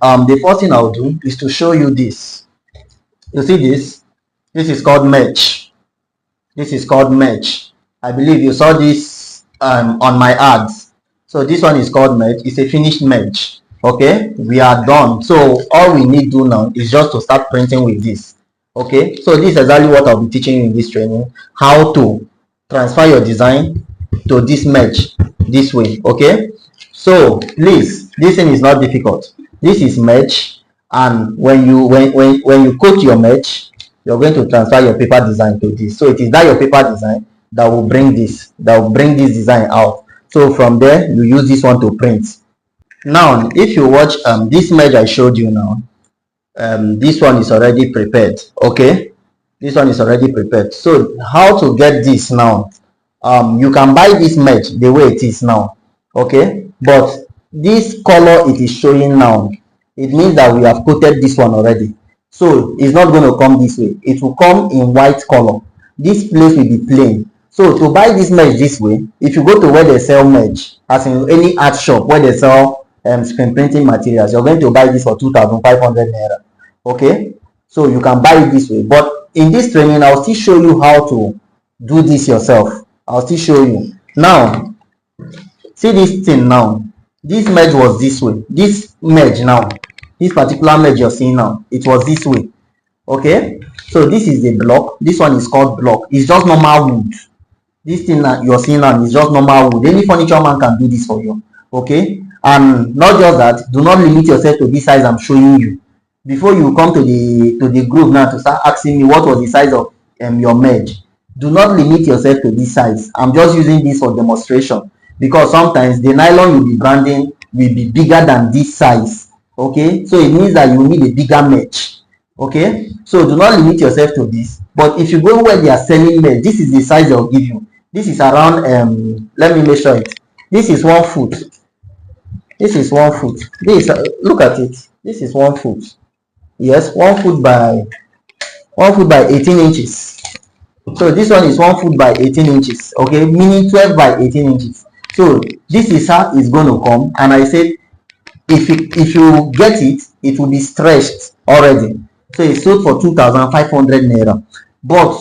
the first thing I'll do is to show you this. You see this? This is called merge. This is called merge. I believe you saw this on my ads. So this one is called merge. It's a finished merge. Okay, we are done. So all we need to do now is just to start printing with this. Okay, so this is exactly what I'll be teaching you in this training: how to transfer your design to this merge this way. Okay, so please, this thing is not difficult. This is merge, and when you code your merge, you're going to transfer your paper design to this. So it is that your paper design that will bring this design out. So from there, you use this one to print. Now if you watch this merge I showed you now, this one is already prepared. Okay, this one is already prepared. So how to get this now? You can buy this merge the way it is now. Okay, but this color it is showing now, it means that we have coated this one already. So it's not going to come this way, it will come in white color. This place will be plain. So to buy this merge this way, if you go to where they sell merge, as in any art shop where they sell screen printing materials, you're going to buy this for 2,500 naira. Okay, so you can buy it this way. But in this training, I'll still show you how to do this yourself. I'll still show you. Now see this thing now, this merge was this way. This merge now, this particular merge you're seeing now, it was this way. Okay, so this is the block. This one is called block. It's just normal wood. This thing that you're seeing now is just normal wood. Any furniture man can do this for you. Okay, and not just that, do not limit yourself to this size I'm showing you. Before you come to the group now to start asking me what was the size of your merge, do not limit yourself to this size. I'm just using this for demonstration, because sometimes the nylon you'll be branding will be bigger than this size. Okay, so it means that you need a bigger merge. Okay, so do not limit yourself to this. But if you go where they are selling merge, this is the size they'll give you. This is around let me measure it. This is 1 foot. This is 1 foot. This look at it. This is 1 foot. Yes, 1 foot by 18 inches. So this one is 1 foot by 18 inches. Okay, meaning 12 by 18 inches. So this is how it's going to come. And I said, if you get it, it will be stretched already. So it's sold for 2,500 naira. But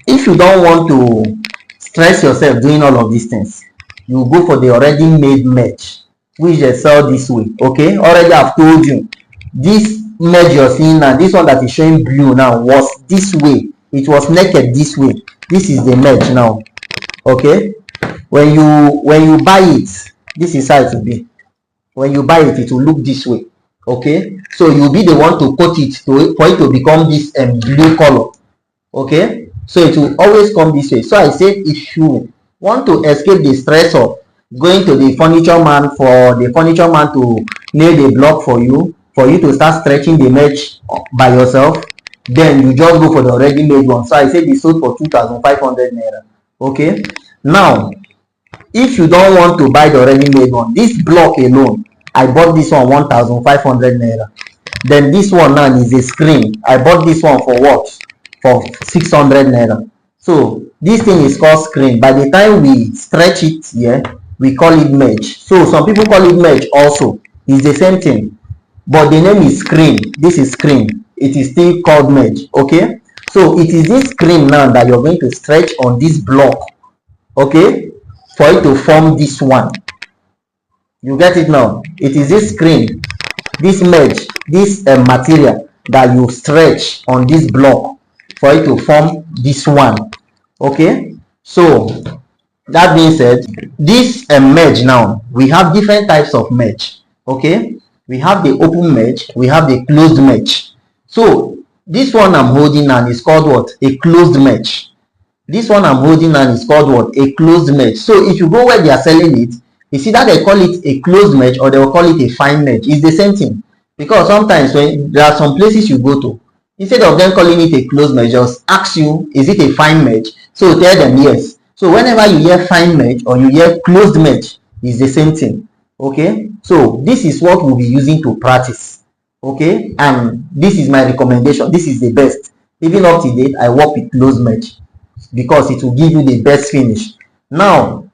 if you don't want to stress yourself doing all of these things, you go for the already made merge, which they sell this way. Okay, already I've told you, this merge you're seeing now, this one that is showing blue now, was this way. It was naked this way. This is the merge now. Okay, when you buy it, this is how it will be. When you buy it, it will look this way. Okay, so you'll be the one to coat it for it to become this blue color. Okay, so it will always come this way. So I said, if you want to escape the stress of going to the furniture man for the furniture man to nail the block for you to start stretching the merge by yourself, then you just go for the already made one. So I said it's sold for 2,500 naira. Okay, now if you don't want to buy the already made one, this block alone, I bought this one 1,500 naira. Then this one now is a screen. I bought this one for what? For 600 naira. So this thing is called screen. By the time we stretch it here, we call it merge. So some people call it merge also. It's the same thing, but the name is screen. This is screen. It is still called merge. Okay, so it is this screen now that you're going to stretch on this block. Okay, for it to form this one. You get it now? It is this screen, this merge, this material that you stretch on this block for it to form this one. Okay, so that being said, this merge now, we have different types of merge. Okay, we have the open merge, we have the closed merge. So this one I'm holding now is called what? A closed merge. This one I'm holding now is called what? A closed merge. So if you go where they are selling it, you see that they call it a closed merge or they will call it a fine merge. It's the same thing, because sometimes when there are some places you go to, instead of them calling it a closed merge, just ask you, is it a fine merge? So tell them yes. So whenever you hear fine merge or you hear closed merge, it's the same thing. Okay, so this is what we'll be using to practice. Okay, and this is my recommendation. This is the best. Even up to date, I work with closed merge because it will give you the best finish. Now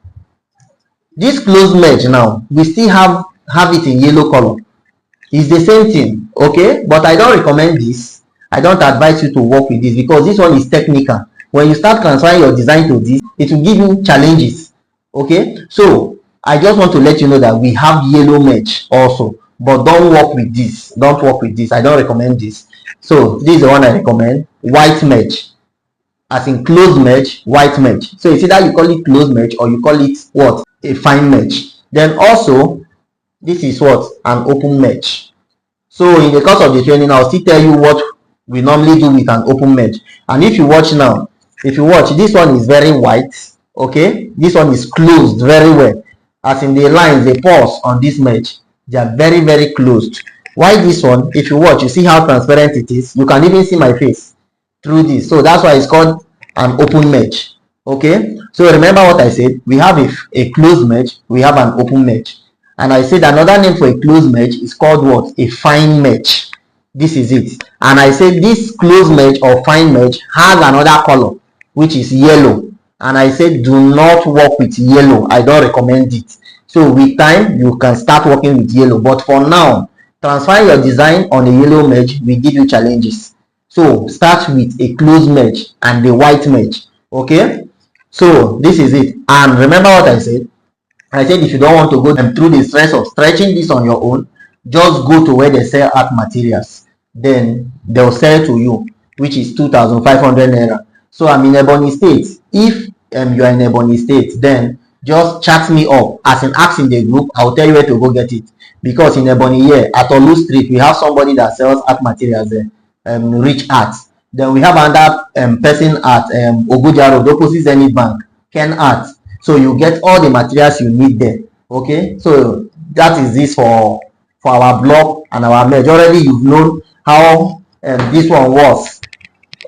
this closed merge now, we still have it in yellow color. It's the same thing, okay? But I don't recommend this. I don't advise you to work with this because this one is technical. When you start transferring your design to this, it will give you challenges, okay? So I just want to let you know that we have yellow mesh also, but don't work with this. Don't work with this. I don't recommend this. So this is the one I recommend. White mesh, as in closed mesh, white mesh. So it's either you call it closed mesh or you call it what? A fine mesh. Then also, this is what? An open mesh. So in the course of the training, I'll still tell you what we normally do with an open mesh. And if you watch now, if you watch, this one is very white, okay? This one is closed very well. As in the lines, the pores on this mesh, they are very, very closed. Why this one? If you watch, you see how transparent it is. You can even see my face through this. So that's why it's called an open mesh, okay? So remember what I said. We have a closed mesh, we have an open mesh. And I said another name for a closed mesh is called what? A fine mesh. This is it. And I said this closed mesh or fine mesh has another color, which is yellow. And I said do not work with yellow. I don't recommend it. So with time, you can start working with yellow. But for now, transferring your design on a yellow mesh will give you challenges. So start with a closed mesh and the white mesh, okay? So this is it. And remember what I said. I said if you don't want to go through the stress of stretching this on your own, just go to where they sell art materials. Then they'll sell to you, which is 2,500 naira. So I'm in Ebony State. If you are in Ebony State, then just chat me up as an ask in the group. I'll tell you where to go get it. Because in Ebony here at Olu Street, we have somebody that sells art materials there, Rich Art. Then we have another person at Oguja Road, opposite Zenith Bank, Ken Art. So you get all the materials you need there, okay? So that is this for our blog and our merge. Already you've known how this one was,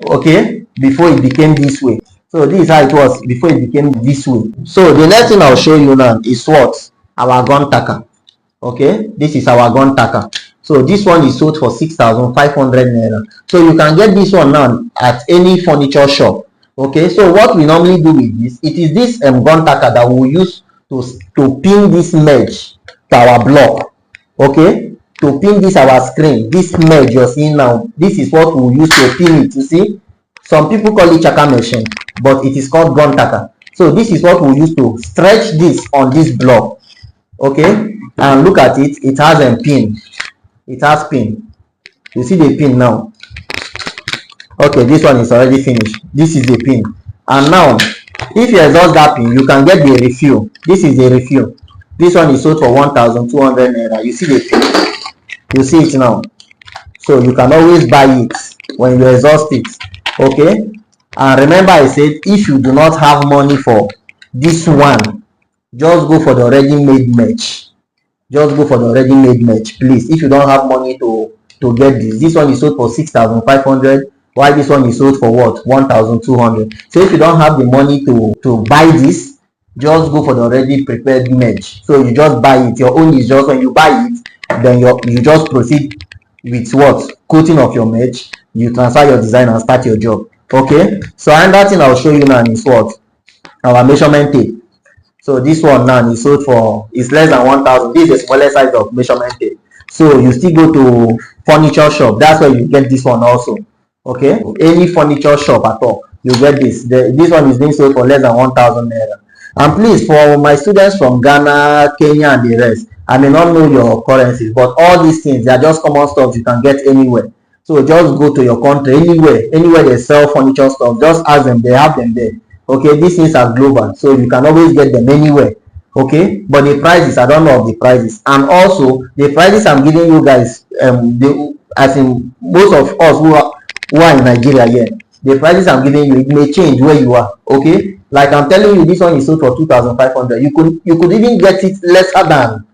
okay, before it became this way. So this is how it was before it became this way. So the next thing I'll show you now is what? Our gun tacker, okay? This is our gun tacker. So this one is sold for 6,500 naira. So you can get this one now at any furniture shop. Okay, so what we normally do with this, it is this gun tacker that we use to pin this mesh to our block. Okay, to pin this our screen, this mesh you're seeing now, this is what we use to pin it. You see, some people call it chaka machine, but it is called gun tacker. So this is what we use to stretch this on this block. Okay, and look at it, it has a pin. It has pin. You see the pin now. Okay, this one is already finished. This is the pin. And now, if you exhaust that pin, you can get the refill. This is the refill. This one is sold for 1,200 naira. You see the pin? You see it now. So you can always buy it when you exhaust it. Okay? And remember I said, if you do not have money for this one, just go for the ready-made mesh. Just go for the ready-made mesh, please. If you don't have money to get this. This one is sold for 6,500. Why this one is sold for what? 1,200. So if you don't have the money to buy this, just go for the already prepared mesh. So you just buy it. Your own is just when you buy it, then you just proceed with what? Coating of your mesh. You transfer your design and start your job. Okay. So another thing I'll show you now is what? Our measurement tape. So this one now is sold for, is less than 1,000. This is the smallest size of measurement tape. So you still go to furniture shop. That's where you get this one also. Okay, any furniture shop at all, you get this. This one is being sold for less than 1,000 naira. And please, for my students from Ghana, Kenya, and the rest, I may not know your currencies, but all these things, they are just common stuff you can get anywhere. So just go to your country, anywhere they sell furniture stuff, just ask them, they have them there. Okay, these things are global, so you can always get them anywhere. Okay, but the prices, I don't know of the prices. And also, the prices I'm giving you guys, as in most of us who are in Nigeria here, the prices I'm giving you, it may change where you are. Okay, like I'm telling you, this one is sold for 2,500. You could even get it lesser than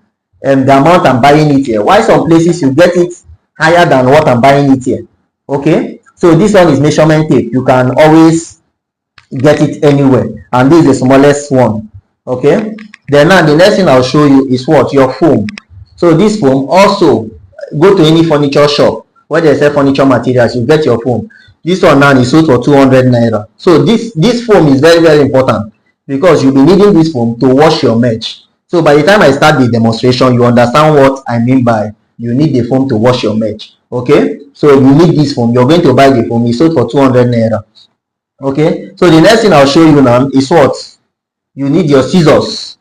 the amount I'm buying it here. Why some places you get it higher than what I'm buying it here? Okay, so this one is measurement tape. You can always get it anywhere, and this is the smallest one. Okay, then now the next thing I'll show you is what? Your foam. So this foam, also go to any furniture shop where they sell furniture materials, you get your foam. This one now is sold for 200 naira. So this foam is very, very important because you'll be needing this foam to wash your mesh. So by the time I start the demonstration, you understand what I mean by you need the foam to wash your mesh. Okay, so you need this foam. You're going to buy the foam. It's sold for 200 naira. Okay, so the next thing I'll show you now is what you need: your scissors.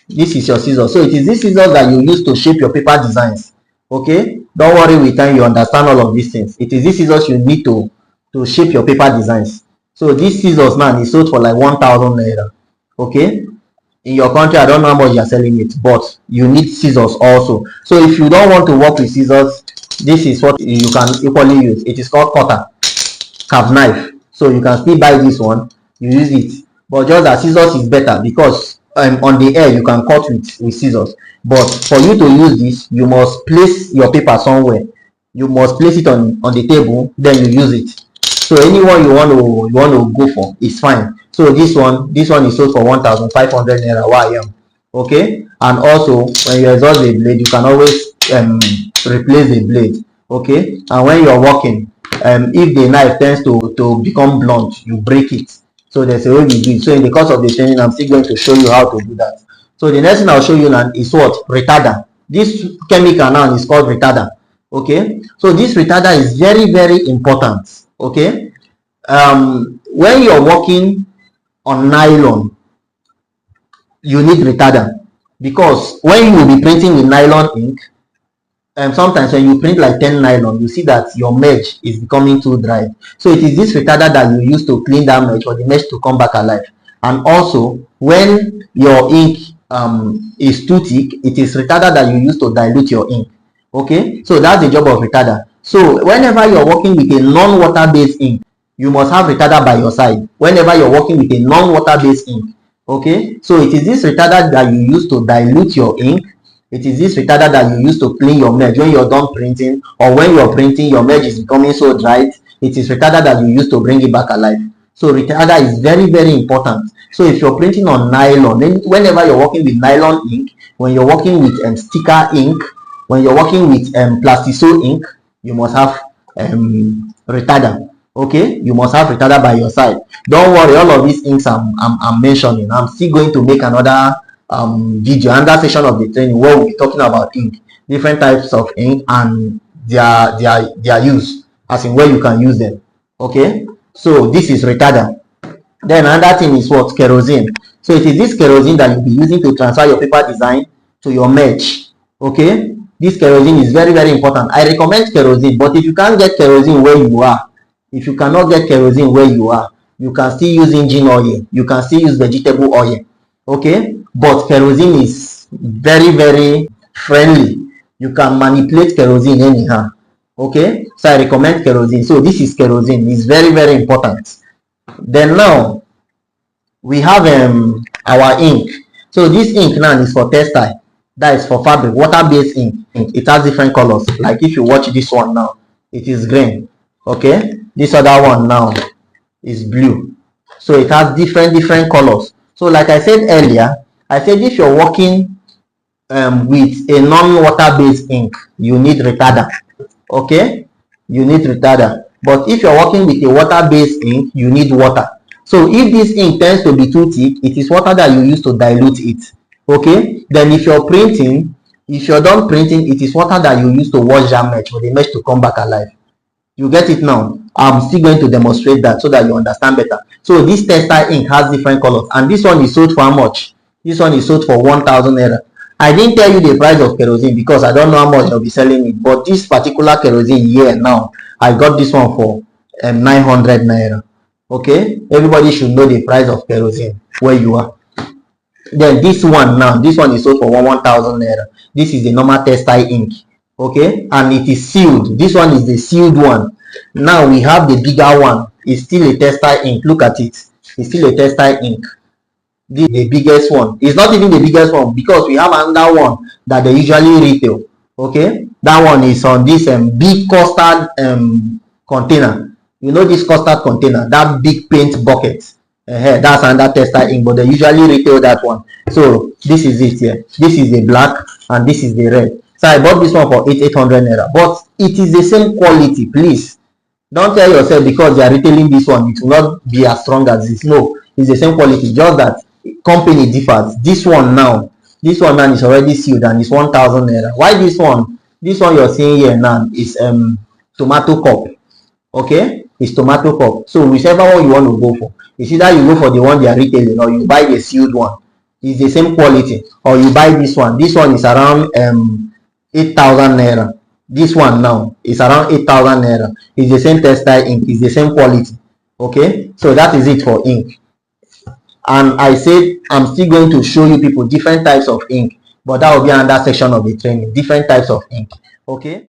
This is your scissors. So it is this scissors that you use to shape your paper designs. Okay, don't worry, with time you understand all of these things. It is this scissors you need to shape your paper designs. So this scissors now is sold for like 1,000 naira. Okay, in your country I don't know how much you're selling it, but you need scissors also. So if you don't want to work with scissors, this is what you can equally use. It is called cutter, carve knife. So you can still buy this one, you use it, but just that scissors is better because on the air you can cut with scissors. But for you to use this, you must place your paper somewhere. You must place it on the table, then you use it. So anyone you want to go for is fine. So this one is sold for 1,500 naira where I am. Okay, and also when you exhaust the blade, you can always replace the blade. Okay, and when you're working, if the knife tends to become blunt, you break it. So there's a way we do it. So in the course of the training, I'm still going to show you how to do that. So the next thing I'll show you now is what? Retarder. This chemical now is called retarder. Okay, so this retarder is very, very important. Okay, when you're working on nylon, you need retarder, because when you will be printing with nylon ink, sometimes when you print like 10 nylon, you see that your mesh is becoming too dry. So it is this retarder that you use to clean that mesh, or the mesh to come back alive. And also when your ink is too thick, it is retarder that you use to dilute your ink. Okay, so that's the job of retarder. So whenever you're working with a non-water based ink, you must have retarder by your side whenever you're working with a non-water based ink. Okay, so it is this retarder that you use to dilute your ink. It is this retarder that you use to clean your mesh when you're done printing, or when you're printing your mesh is becoming so dry. It is retarder that you use to bring it back alive. So retarder is very, very important. So if you're printing on nylon, then whenever you're working with nylon ink, when you're working with sticker ink, when you're working with plastiso ink, you must have retarder. Okay, you must have retarder by your side. Don't worry, all of these inks I'm mentioning, I'm still going to make another video, another session of the training, where we'll be talking about ink, different types of ink, and their use, as in where you can use them. Okay, so this is retarder. Then another thing is what? Kerosene. So it is this kerosene that you'll be using to transfer your paper design to your mesh. Okay, this kerosene is very, very important. I recommend kerosene, but if you can't get kerosene where you are, if you cannot get kerosene where you are, you can still use engine oil, you can still use vegetable oil. Okay, but kerosene is very, very friendly. You can manipulate kerosene anyhow. Okay, so I recommend kerosene. So this is kerosene. It's very, very important. Then now we have our ink. So this ink now is for textile, that is for fabric, water-based ink. It has different colors. Like if you watch this one now, it is green. Okay, this other one now is blue. So it has different colors. So like I said earlier, I said if you're working with a non-water based ink, you need retarder. Okay, you need retarder. But if you're working with a water based ink, you need water. So if this ink tends to be too thick, it is water that you use to dilute it. Okay, then if you're printing, if you're done printing, it is water that you use to wash that mesh for the mesh to come back alive. You get it now? I'm still going to demonstrate that so that you understand better. So this textile ink has different colors, and this one is sold for how much? This one is sold for 1,000 naira. I didn't tell you the price of kerosene because I don't know how much they'll be selling it, but this particular kerosene here now, I got this one for 900 naira. Okay, everybody should know the price of kerosene where you are. Then this one now, this one is sold for 1,000 naira. This is the normal textile ink. Okay, and it is sealed. This one is the sealed one. Now we have the bigger one. It's still a textile ink. Look at it. It's still a textile ink. This is the biggest one. It's not even the biggest one because we have another one that they usually retail. Okay, that one is on this big custard container. You know this custard container, that big paint bucket. That's another textile ink, but they usually retail that one. So this is it here. This is the black and this is the red. So I bought this one for 800 naira, but it is the same quality. Please don't tell yourself because they are retailing this one, it will not be as strong as this. No, it's the same quality, just that company differs. This one now is already sealed and it's 1,000 naira. Why this one This one you're seeing here now is tomato cup. Okay, it's tomato cup. So whichever one you want to go for, it's either you go for the one they are retailing or you buy the sealed one. It's the same quality, or you buy this one. This one is around 8,000 naira. This one now is around 8,000 naira. It's the same textile ink, it's the same quality. Okay, so that is it for ink. And I said I'm still going to show you people different types of ink, but that will be another section of the training. Different types of ink. Okay.